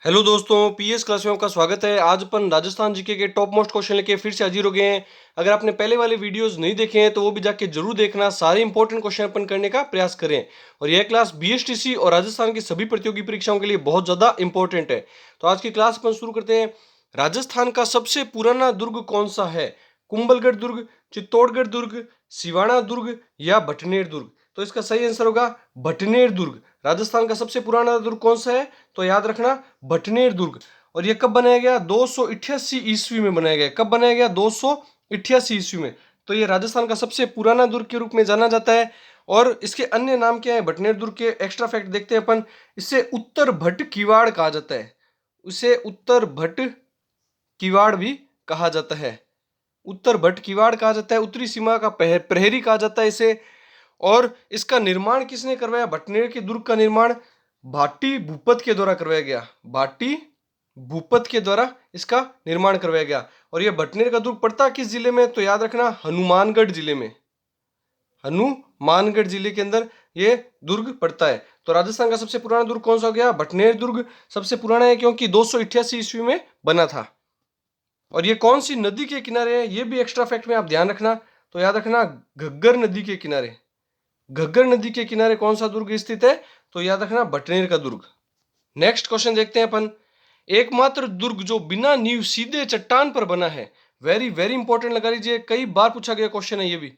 Hello दोस्तों, PS class में आपका स्वागत है। आज अपन राजस्थान जीके के टॉप मोस्ट क्वेश्चन लेके फिर से हाजिर हो गए हैं। अगर आपने पहले वाले वीडियोस नहीं देखे हैं तो वो भी जाके जरूर देखना। सारे इंपॉर्टेंट क्वेश्चन अपन करने का प्रयास करें और यह क्लास बीएसटीसी और राजस्थान की सभी प्रतियोगी परीक्षाओं के लिए बहुत ज्यादा इंपॉर्टेंट है। तो आज की क्लास अपन शुरू करते हैं। राजस्थान का सबसे पुराना दुर्ग कौन सा है? कुंभलगढ़ दुर्ग, चित्तौड़गढ़ दुर्ग, सिवाना दुर्ग या भटनेर दुर्ग? तो इसका सही आंसर होगा भटनेर दुर्ग। राजस्थान का सबसे पुराना दुर्ग कौन सा है? तो याद रखना भटनेर दुर्ग। और यह कब बनाया गया? 288 ईस्वी में बनाया गया। कब बनाया गया? 288 ईस्वी में। तो यह राजस्थान का सबसे पुराना दुर्ग के रूप में जाना जाता है। और इसके अन्य नाम क्या है भटनेर दुर्ग के? एक्स्ट्रा फैक्ट देखते हैं अपन। इसे उत्तर भट किवाड़ कहा जाता है। इसे उत्तर भट किवाड़ भी कहा जाता है। उत्तर भट किवाड़ कहा जाता है। उत्तरी सीमा का प्रहरी कहा जाता है इसे। और इसका निर्माण किसने करवाया? भटनेर के दुर्ग का निर्माण भाटी भूपत के द्वारा करवाया गया। भाटी भूपत के द्वारा इसका निर्माण करवाया गया। और यह भटनेर का दुर्ग पड़ता किस जिले में? तो याद रखना हनुमानगढ़ जिले में। हनुमानगढ़ जिले के अंदर यह दुर्ग पड़ता है। तो राजस्थान का सबसे पुराना दुर्ग कौन सा हो गया? भटनेर दुर्ग सबसे पुराना है क्योंकि 288 ईस्वी में बना था। और ये कौन सी नदी के किनारे है? ये भी एक्स्ट्रा फैक्ट में आप ध्यान रखना। तो याद रखना घग्गर नदी के किनारे। घग्गर नदी के किनारे कौन सा दुर्ग स्थित है? तो याद रखना भटनेर का दुर्ग। नेक्स्ट क्वेश्चन देखते हैं अपन। एकमात्र दुर्ग जो बिना नींव सीधे चट्टान पर बना है। वेरी वेरी इंपॉर्टेंट लगा लीजिए, कई बार पूछा गया क्वेश्चन है ये भी।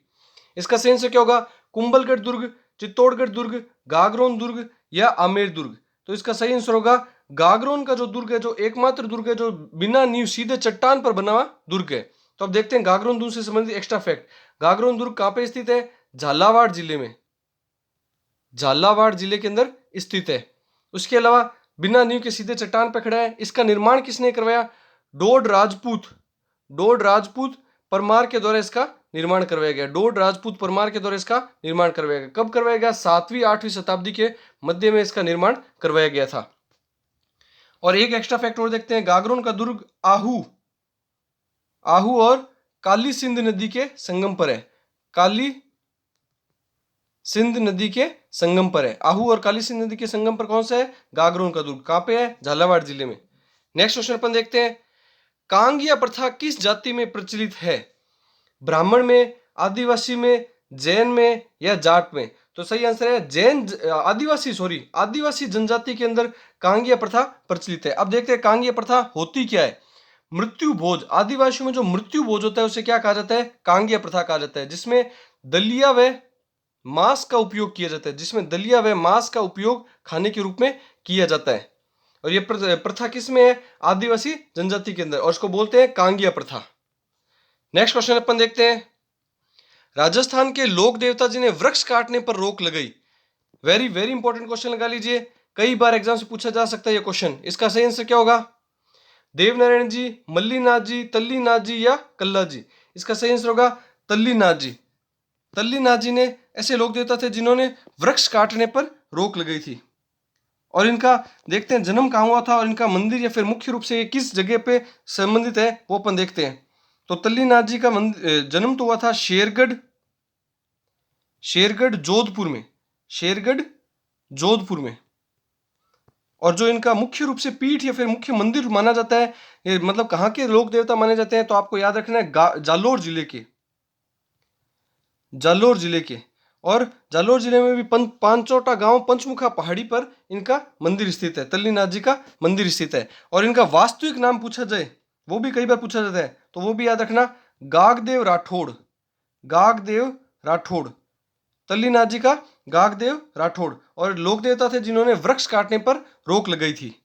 इसका सही आंसर क्या होगा? कुंभलगढ़ दुर्ग, चित्तौड़गढ़ दुर्ग, गागरोन दुर्ग या आमेर दुर्ग? तो इसका सही आंसर होगा गागरोन का जो दुर्ग है, जो एकमात्र दुर्ग है जो बिना नींव सीधे चट्टान पर बना हुआ दुर्ग है। तो अब देखते हैं गागरोन दुर्ग से संबंधित एक्स्ट्रा फैक्ट। गागरोन दुर्ग कहां पे स्थित है? झालावाड़ जिले में। झालावाड़ जिले के अंदर स्थित है। उसके अलावा बिना नींव के सीधे चट्टान पर खड़ा है। इसका निर्माण किसने करवाया? डोड राजपूत परमार के द्वारा इसका निर्माण करवाया गया। डोड राजपूत परमार के द्वारा इसका निर्माण करवाया गया। कब करवाया गया? 7वीं 8वीं शताब्दी के मध्य में इसका निर्माण करवाया गया था। और एक एक्स्ट्रा फैक्ट और देखते हैं। गागरोन का दुर्ग आहू आहू और काली सिंध नदी के संगम पर है। काली सिंध नदी के संगम पर है। आहू और काली सिंध नदी के संगम पर कौन सा है? गागरोन का दुर्ग। कहां पे है? झालावाड़ जिले में। नेक्स्ट क्वेश्चन अपन देखते हैं। कांगिया प्रथा किस जाति में प्रचलित है? ब्राह्मण में, आदिवासी में, जैन में या जाट में? तो सही आंसर है आदिवासी जनजाति के अंदर कांगिया प्रथा प्रचलित है। अब देखते हैं कांगिया प्रथा होती क्या है। मृत्यु भोज, आदिवासियों में जो मृत्यु भोज होता है उसे क्या कहा जाता है? कांगिया प्रथा कहा जाता है। जिसमें दलिया व मांस का उपयोग किया जाता है। जिसमें दलिया व मांस का उपयोग खाने के रूप में किया जाता है। और ये प्रथा किस में है? आदिवासी जनजाति के अंदर। और इसको बोलते हैं कांगिया प्रथा। नेक्स्ट क्वेश्चन अपन देखते हैं। राजस्थान के लोक देवता जिन्हें वृक्ष काटने पर रोक लगाई। वेरी वेरी इंपॉर्टेंट क्वेश्चन लगा लीजिए, कई बार एग्जाम से पूछा जा सकता है ये क्वेश्चन। इसका सही आंसर क्या होगा? देवनारायण जी, मल्लीनाथ जी, तल्लीनाथ जी या कल्ला जी? इसका सही आंसर होगा तल्लीनाथ जी। तल्लीनाथ जी ने ऐसे लोक देवता थे जिन्होंने वृक्ष काटने पर रोक लगाई थी। और इनका देखते हैं जन्म कहाँ हुआ था और इनका मंदिर या फिर मुख्य रूप से ये किस जगह पे संबंधित है वो अपन देखते हैं। तो तल्लीनाथ जी का जन्म तो हुआ था शेरगढ़ जोधपुर में। शेरगढ़ जोधपुर में। और जो इनका मुख्य रूप से पीठ या फिर मुख्य मंदिर माना जाता है, ये मतलब कहाँ के लोक देवता माने जाते हैं, तो आपको याद रखना है जालोर जिले के। जालोर जिले के। और जालोर जिले में भी पांचोटा गांव पंचमुखा पहाड़ी पर इनका मंदिर स्थित है। तल्लीनाथ जी का मंदिर स्थित है। और इनका वास्तविक नाम पूछा जाए, वो भी कई बार पूछा जाता है, तो वो भी याद रखना गागदेव राठौड़। गागदेव राठौड़। तल्लीनाथ जी का गागदेव राठौड़। और लोक देवता थे जिन्होंने वृक्ष काटने पर रोक लगाई थी।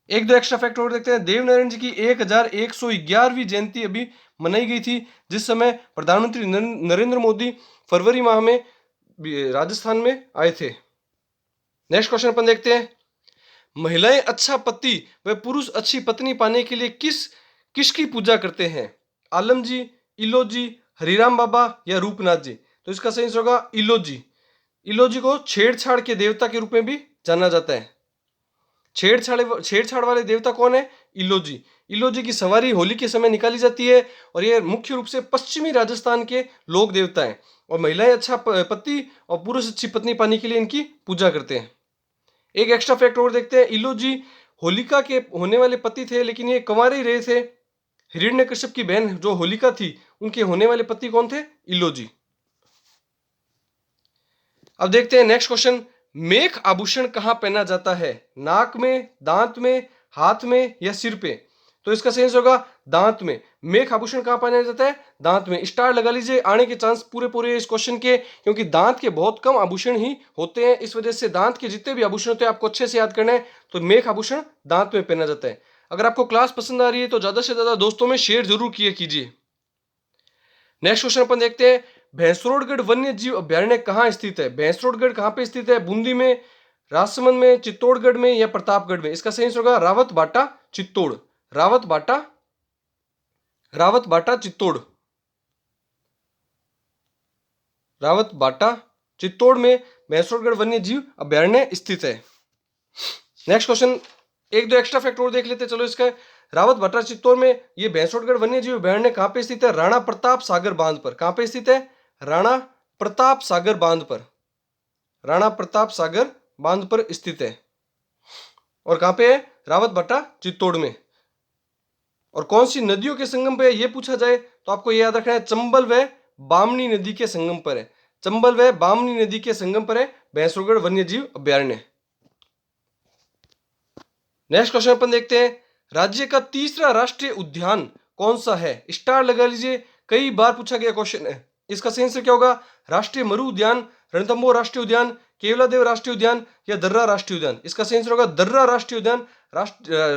एक दो एक्स्ट्रा फैक्ट और देखते हैं। देवनारायण जी की 1111वीं जयंती अभी मनाई गई थी, जिस समय प्रधानमंत्री नरेंद्र मोदी फरवरी माह में राजस्थान में आए थे। नेक्स्ट क्वेश्चन अपन देखते हैं। महिलाएं अच्छा पति व पुरुष अच्छी पत्नी पाने के लिए किसकी पूजा करते हैं? आलम जी, इलो जी, हरिराम बाबा या रूपनाथ जी? तो इसका सही आंसर होगा इलो जी। इलो जी को छेड़छाड़ के देवता के रूप में भी जाना जाता है। छेड़छाड़ वाले देवता कौन है? इलो जी। इलो जी की सवारी होली के समय निकाली जाती है। और ये मुख्य रूप से पश्चिमी राजस्थान के लोक देवता हैं। और महिलाएं अच्छा पति और पुरुष अच्छी पत्नी पाने के लिए इनकी पूजा करते हैं। एक एक्स्ट्रा फैक्ट और देखते हैं। इलो जी होलिका के होने वाले पति थे, लेकिन ये कंवारे ही रहे थे। हिरण्यकश्यप की बहन जो होलिका थी, उनके होने वाले पति कौन थे? इलोजी। अब देखते हैं नेक्स्ट क्वेश्चन। मेख आभूषण कहां पहना जाता है? नाक में, दांत में, हाथ में या सिर पे? तो इसका सही आंसर होगा दांत में। मेख आभूषण कहां पहना जाता है? दांत में। स्टार लगा लीजिए, आने के चांस पूरे पूरे इस क्वेश्चन के, क्योंकि दांत के बहुत कम आभूषण ही होते हैं। इस वजह से दांत के जितने भी आभूषण होते हैं आपको अच्छे से याद करना है। तो मेख आभूषण दांत में पहना जाता है। अगर आपको क्लास पसंद आ रही है तो ज्यादा से ज्यादा दोस्तों में शेयर जरूर किया कीजिए। नेक्स्ट क्वेश्चन अपन देखते हैं। भैंसरोडगढ़ वन्य जीव अभ्यारण्य कहाँ स्थित है? भैंसरोडगढ़ कहाँ पे स्थित है? बूंदी में, राजसमंद में, चित्तौड़गढ़ में या प्रतापगढ़ में? इसका सही आंसर होगा रावत बाटा चित्तौड़। रावत बाटा चित्तौड़। रावत बाटा चित्तौड़ में भैंसरोडगढ़ वन्य जीव अभ्यारण्य स्थित है। नेक्स्ट क्वेश्चन, एक दो एक्स्ट्रा फैक्ट और देख लेते हैं। चलो इसका, रावत बाटा चित्तौड़ में ये भैंसरोडगढ़ वन्य जीव अभ्यारण्य कहां पे स्थित है? राणा प्रताप सागर बांध पर। कहां पे स्थित है? राणा प्रताप सागर बांध पर। राणा प्रताप सागर बांध पर स्थित है। और कहां पे है? रावत बाटा चित्तौड़ में। और कौन सी नदियों के संगम पे है ये पूछा जाए तो आपको ये याद रखना है, चंबल व बामनी नदी के संगम पर है। चंबल व बामनी नदी के संगम पर है भैंसरोडगढ़ वन्य जीव अभ्यारण्य। नेक्स्ट क्वेश्चन अपन देखते हैं। राज्य का तीसरा राष्ट्रीय उद्यान कौन सा है? स्टार लगा लीजिए, कई बार पूछा गया क्वेश्चन है। इसका सही आंसर क्या होगा? राष्ट्रीय मरु उद्यान, रणथंभौर राष्ट्रीय उद्यान, केवलादेव राष्ट्रीय उद्यान या दर्रा राष्ट्रीय उद्यान? इसका सही आंसर होगा दर्रा राष्ट्रीय उद्यान।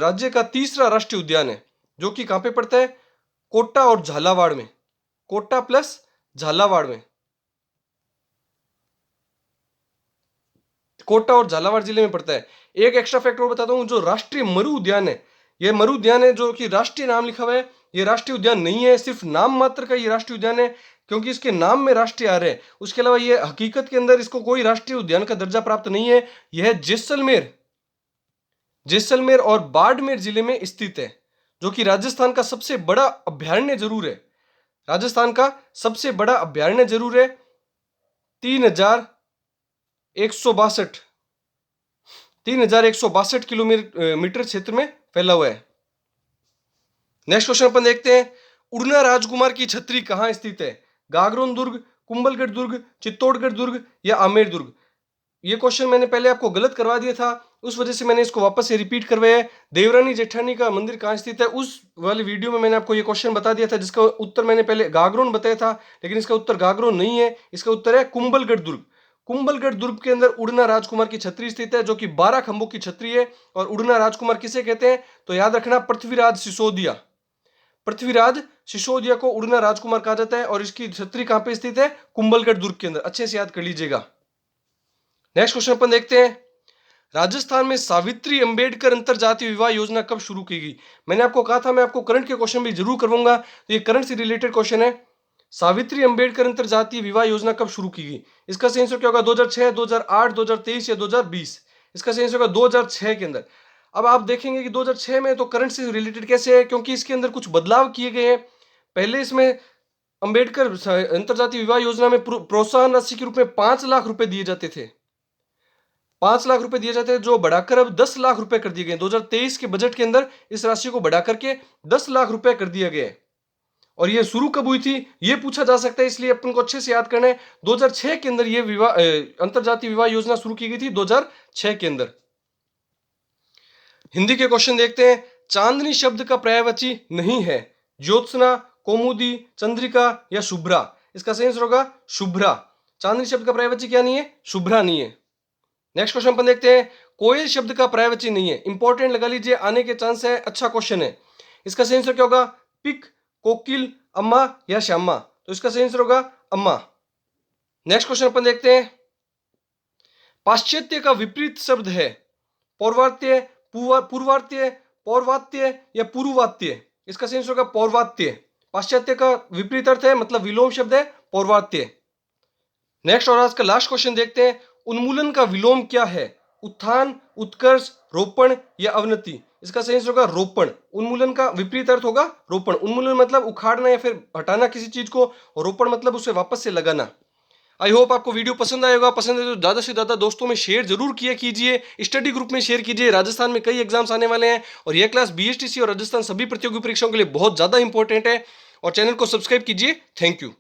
राज्य का तीसरा राष्ट्रीय उद्यान है, जो कि कहां पे पड़ता है? कोटा और झालावाड़ में। कोटा प्लस झालावाड़ में। कोटा और झालावाड़ जिले में पड़ता है। एक एक्स्ट्रा फैक्ट और बताता हूं, जो राष्ट्रीय मरु उद्यान है, यह मरु उद्यान है जो कि राष्ट्रीय नाम लिखा हुआ है, यह राष्ट्रीय उद्यान नहीं है, सिर्फ नाम मात्र का ये राष्ट्रीय उद्यान है, क्योंकि इसके नाम में राष्ट्रीय आ रहा है। उसके अलावा यह हकीकत के अंदर इसको कोई राष्ट्रीय उद्यान का दर्जा प्राप्त नहीं है। यह जैसलमेर और बाड़मेर जिले में स्थित है, जो कि राजस्थान का सबसे बड़ा अभ्यारण्य जरूर है। राजस्थान का सबसे बड़ा अभ्यारण्य जरूर है। 3162 किलोमीटर क्षेत्र में फैला हुआ है। नेक्स्ट क्वेश्चन अपन देखते हैं। उड़ना राजकुमार की छतरी कहां स्थित है? गागरोन दुर्ग, कुंभलगढ़ दुर्ग, चित्तौड़गढ़ दुर्ग या आमेर दुर्ग? ये क्वेश्चन मैंने पहले आपको गलत करवा दिया था, उस वजह से मैंने इसको वापस से रिपीट करवाया है। देवरानी जेठानी का मंदिर कहां स्थित है? उस वाली वीडियो में मैंने आपको ये क्वेश्चन बता दिया था, जिसका उत्तर मैंने पहले गागरोन बताया था, लेकिन इसका उत्तर गागरोन नहीं है। इसका उत्तर है कुंभलगढ़ दुर्ग। कुंभलगढ़ दुर्ग के अंदर उड़ना राजकुमार की छतरी स्थित है, जो कि 12 खंभों की छतरी है। और उड़ना राजकुमार किसे कहते हैं? तो याद रखना, पृथ्वीराज सिसोदिया। पृथ्वीराज सिसोदिया को उड़ना राजकुमार कहा जाता है। और इसकी छतरी कहां पे स्थित है? कुंभलगढ़ दुर्ग के अंदर। अच्छे से याद कर लीजिएगा। नेक्स्ट क्वेश्चन अपन देखते हैं। राजस्थान में सावित्री अंबेडकर अंतरजातीय विवाह योजना कब शुरू की गई? मैंने आपको कहा था मैं आपको करंट के क्वेश्चन भी जरूर करवाऊंगा, तो ये करंट से रिलेटेड क्वेश्चन है। सावित्री अंबेडकर अंतरजातीय विवाह योजना कब शुरू की गई? इसका सही आंसर क्या होगा? 2006, 2008, 2023 या 2020? इसका सही आंसर होगा 2006 के अंदर। अब आप देखेंगे कि 2006 में तो करंट से रिलेटेड कैसे है, क्योंकि इसके अंदर कुछ बदलाव किए गए हैं। पहले इसमें अंबेडकर अंतरजातीय विवाह योजना में प्रोत्साहन राशि के रूप में 5 लाख रुपए दिए जाते थे। 5 लाख रुपए दिए जाते हैं, जो बढ़ाकर अब 10 लाख रुपए कर दिए गए। 2023 के बजट के अंदर इस राशि को बढ़ाकर के 10 लाख रुपए कर दिया गया है। और ये शुरू कब हुई थी ये पूछा जा सकता है, इसलिए अपन को अच्छे से याद करना है। 2006 के अंदर ये विवाह अंतरजातीय विवाह योजना शुरू की गई थी, 2006 के अंदर। हिंदी के क्वेश्चन देखते हैं। चांदनी शब्द का पर्यायवाची नहीं है। ज्योत्सना, कौमुदी, चंद्रिका या शुभ्रा? इसका सही आंसर होगा शुभ्रा। चांदनी शब्द का पर्यायवाची क्या नहीं है? शुभ्रा नहीं है। नेक्स्ट क्वेश्चन अपन देखते हैं। कोयल शब्द का पर्यायवाची नहीं है। इंपॉर्टेंट लगा लीजिए, आने के चांस है, अच्छा क्वेश्चन है। इसका सही आंसर क्या होगा? पिक, कोकिल, अम्मा या श्यामा? तो इसका सही आंसर होगा अम्मा। नेक्स्ट क्वेश्चन अपन देखते हैं। पाश्चात्य का विपरीत शब्द है पौर्वात्य, पूर्वात्य, पौर्वात्य या पूर्वात्य? इसका सही आंसर होगा पौर्वात्य। पाश्चात्य का विपरीत अर्थ है, मतलब विलोम शब्द है पौर्वात्य। नेक्स्ट और आज का लास्ट क्वेश्चन देखते हैं। उन्मूलन का विलोम क्या है? उत्थान, उत्कर्ष, रोपण या अवनति? इसका सही आंसर होगा रोपण। उन्मूलन का विपरीत अर्थ होगा रोपण। उन्मूलन मतलब उखाड़ना या फिर हटाना किसी चीज को, और रोपण मतलब उसे वापस से लगाना। आई होप आपको वीडियो पसंद आएगा। पसंद है तो ज़्यादा से ज़्यादा दोस्तों में शेयर जरूर किया कीजिए, स्टडी ग्रुप में शेयर कीजिए। राजस्थान में कई एग्जाम्स आने वाले हैं और यह क्लास बीएसटीसी और राजस्थान सभी प्रतियोगी परीक्षाओं के लिए बहुत ज़्यादा इंपॉर्टेंट है। और चैनल को सब्सक्राइब कीजिए। Thank you.